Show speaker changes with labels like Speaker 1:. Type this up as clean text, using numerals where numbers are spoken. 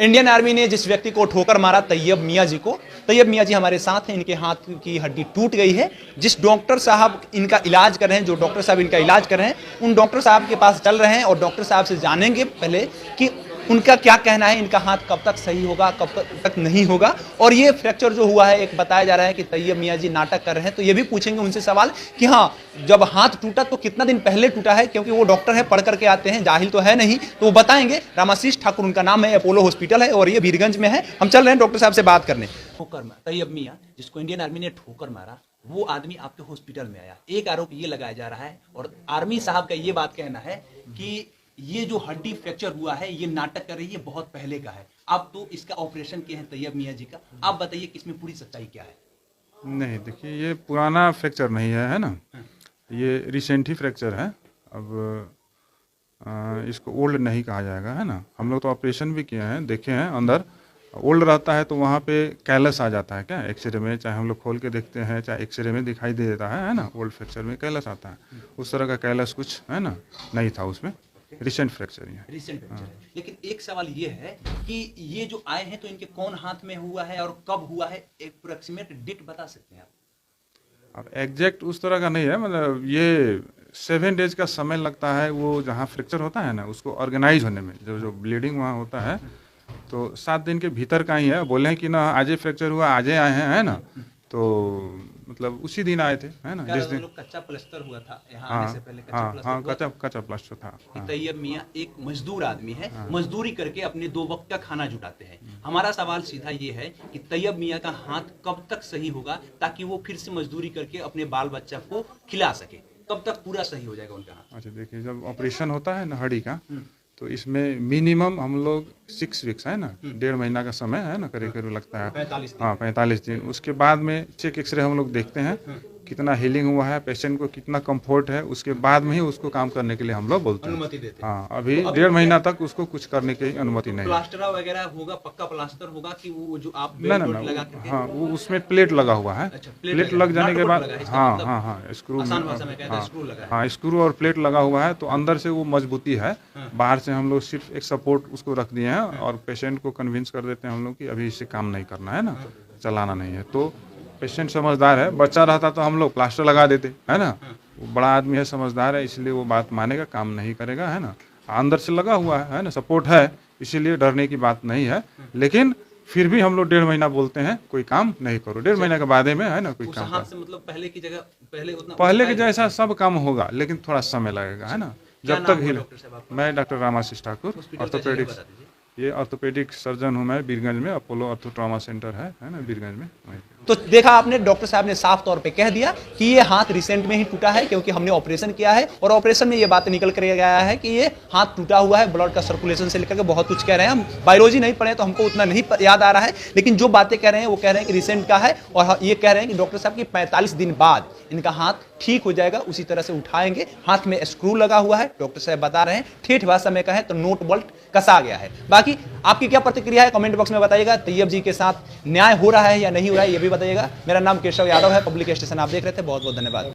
Speaker 1: Indian army ने जिस व्यक्ति को ठोकर मारा तैयब मियां जी को, तैयब मियां जी हमारे साथ हैं। इनके हाथ की हड्डी टूट गई है। जिस डॉक्टर साहब इनका इलाज कर रहे हैं, जो डॉक्टर साहब इनका इलाज कर रहे हैं, उन डॉक्टर साहब के पास चल रहे हैं और डॉक्टर साहब से जानेंगे पहले कि उनका क्या कहना है, इनका हाथ कब तक सही होगा, कब तक नहीं होगा। और ये फ्रैक्चर जो हुआ है, एक बताया जा रहा है कि तैयब मियां जी नाटक कर रहे हैं, तो ये भी पूछेंगे उनसे सवाल कि हाँ, जब हाथ टूटा तो कितना दिन पहले टूटा है, क्योंकि वो डॉक्टर है, पढ़ करके आते हैं, जाहिल तो है नहीं, तो वो बताएंगे। रामाशीष ठाकुर उनका नाम है, अपोलो हॉस्पिटल है और ये वीरगंज में है। हम चल रहे हैं डॉक्टर साहब से बात करने। ठोकर मारा तैयब मियां, जिसको इंडियन आर्मी ने ठोकर मारा, वो आदमी आपके हॉस्पिटल में आया। एक आरोप ये लगाया जा रहा है और आर्मी साहब का ये बात कहना है कि ये जो हड्डी फ्रैक्चर हुआ है, ये नाटक कर रही है, बहुत पहले का है। अब तो इसका ऑपरेशन किए हैं तैयब मियां जी का। आप बताइए कि इसमें पूरी सच्चाई क्या है?
Speaker 2: नहीं, देखिए, ये पुराना फ्रैक्चर नहीं है ना, ये रिसेंट ही फ्रैक्चर है। अब इसको ओल्ड नहीं कहा जाएगा, है ना। हम लोग तो ऑपरेशन भी किए हैं, देखे हैं। अंदर ओल्ड रहता है तो वहाँ पे कैलस आ जाता है क्या, एक्सरे में, चाहे हम लोग खोल के देखते हैं, चाहे एक्सरे में दिखाई दे देता है ना। ओल्ड फ्रैक्चर में कैलस आता है, उस तरह का कैलस कुछ है ना नहीं था उसमें। रिसेंट फ्रैक्चर ही है।
Speaker 1: रिसेंट फ्रैक्चर है। लेकिन एक सवाल ये है कि ये जो आए हैं तो इनके कौन हाथ में हुआ है और कब हुआ है, एक अप्रोक्सीमेट डेट बता सकते हैं आप?
Speaker 2: अब एग्जैक्ट उस तरह का नहीं है, मतलब ये 7 डेज का समय लगता है। वो जहाँ फ्रैक्चर होता है ना, उसको ऑर्गेनाइज होने में, जो ब्लीडिंग वहाँ होता है, तो 7 दिन के भीतर का ही है। बोले हैं कि ना आज ही फ्रैक्चर हुआ, आज ही आए हैं, है ना, तो मतलब उसी दिन आए थे, है ना, जिस दिन
Speaker 1: कच्चा प्लास्टर हुआ था यहाँ
Speaker 2: हाँ,
Speaker 1: आने से पहले।
Speaker 2: कच्चा प्लास्टर था। हाँ।
Speaker 1: तैयब मियां एक मजदूर आदमी है, मजदूरी करके अपने 2 वक्त का खाना जुटाते हैं। हमारा सवाल सीधा ये है कि तैयब मियां का हाथ कब तक सही होगा, ताकि वो फिर से मजदूरी करके अपने बाल बच्चा को खिला सके? कब तक पूरा सही हो जाएगा उनका हाथ?
Speaker 2: अच्छा, देखिए, जब ऑपरेशन होता है ना हड्डी का, तो इसमें मिनिमम हम लोग 6 वीक्स है ना, 1.5 महीना का समय है ना, करीब करीब लगता है।
Speaker 1: 45 दिन।
Speaker 2: हाँ, 45 दिन। उसके बाद में चेक एक्सरे हम लोग देखते हैं कितना हीलिंग हुआ है, पेशेंट को कितना कंफर्ट है, उसके बाद में ही उसको काम करने के लिए हम लोग बोलते हैं,
Speaker 1: अनुमति देते हैं।
Speaker 2: हाँ, अभी 1.5 महीना तक उसको कुछ करने की अनुमति नहीं है।
Speaker 1: प्लास्टर वगैरह होगा, पक्का प्लास्टर होगा कि वो जो आप
Speaker 2: ना,
Speaker 1: लगा करके?
Speaker 2: हाँ, वो उसमें प्लेट लगा हुआ है।
Speaker 1: अच्छा,
Speaker 2: प्लेट लग जाने के बाद, हाँ,
Speaker 1: मतलब
Speaker 2: हाँ, हाँ, स्क्रू,
Speaker 1: आसान भाषा में कहते हैं स्क्रू लगा है।
Speaker 2: हाँ, स्क्रू और प्लेट लगा हुआ है, तो अंदर से वो मजबूती है। बाहर से हम लोग सिर्फ एक सपोर्ट उसको रख दिए हैं और पेशेंट को कन्विंस कर देते हैं हम लोग कि अभी इससे काम नहीं करना है ना, चलाना नहीं है। तो पेशेंट समझदार है। बच्चा रहता तो हम लोग प्लास्टर लगा देते, है ना। वो बड़ा आदमी है, समझदार है, इसलिए वो बात मानेगा, काम नहीं करेगा, है ना। अंदर से लगा हुआ है ना, सपोर्ट है, इसीलिए डरने की बात नहीं है। लेकिन फिर भी हम लोग 1.5 महीना बोलते हैं, कोई काम नहीं करो। 1.5 महीना के बाद में है ना कोई काम
Speaker 1: हाथ से मतलब पहले की जगह
Speaker 2: पहले के जैसा सब काम होगा, लेकिन थोड़ा समय लगेगा, है ना। जब तक हिल। मैं डॉक्टर रामाशीष ठाकुर, ऑर्थोपेडिक्स, ये ऑर्थोपेडिक सर्जन हूँ मैं। वीरगंज में अपोलो ऑर्थो ट्रॉमा सेंटर है ना, वीरगंज में।
Speaker 1: तो देखा आपने, डॉक्टर साहब ने साफ तौर पे कह दिया कि ये हाथ रिसेंट में ही टूटा है, क्योंकि हमने ऑपरेशन किया है और ऑपरेशन में ये बात निकल कर गया है कि ये हाथ टूटा हुआ है। ब्लड का सर्कुलेशन से लेकर के बहुत कुछ कह रहे हैं। हम बायोलॉजी नहीं पढ़े तो हमको उतना नहीं याद आ रहा है, लेकिन जो बातें कह रहे हैं वो कह रहे हैं कि रिसेंट का है। और ये कह रहे हैं कि डॉक्टर साहब की 45 दिन बाद इनका हाथ ठीक हो जाएगा, उसी तरह से उठाएंगे। हाथ में स्क्रू लगा हुआ है, डॉक्टर साहब बता रहे हैं। ठेठ भाषा में कहें तो नोट बोल्ट कसा गया है। बाकी आपकी क्या प्रतिक्रिया है, कमेंट बॉक्स में बताइएगा। तैयब जी के साथ न्याय हो रहा है या नहीं हो रहा है, ये भी बताइएगा। मेरा नाम केशव यादव है, पब्लिक स्टेशन आप देख रहे थे। बहुत बहुत धन्यवाद।